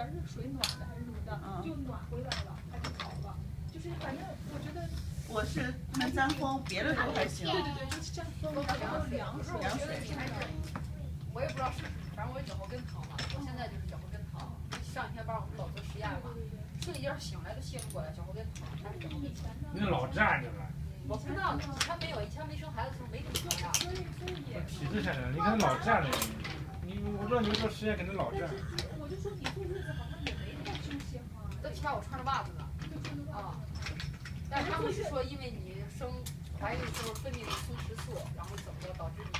点热水暖的还是什么的，就暖回来了，它就好了。就是反正我觉得。我是看沾风，别的都还行。对对对，就是沾风，然后凉水。我觉得你还是，我也不知道是不是，反正我脚后跟疼了，我现在就是脚后跟疼。上一天帮我们老做实验嘛，睡一觉醒来都醒不过来，脚后跟疼，还是脚后跟疼。那老站着了。我不知道，以前没有，以前没生孩子的时候没这么疼呀。体质上的，你看老站着，我不知道你们做实验可能老站。我就说你坐月子好像也没太休息哈。最起码我穿着袜子呢。啊。但是他们是说，因为你怀孕的时候分泌的雌激素，然后怎么着导致你。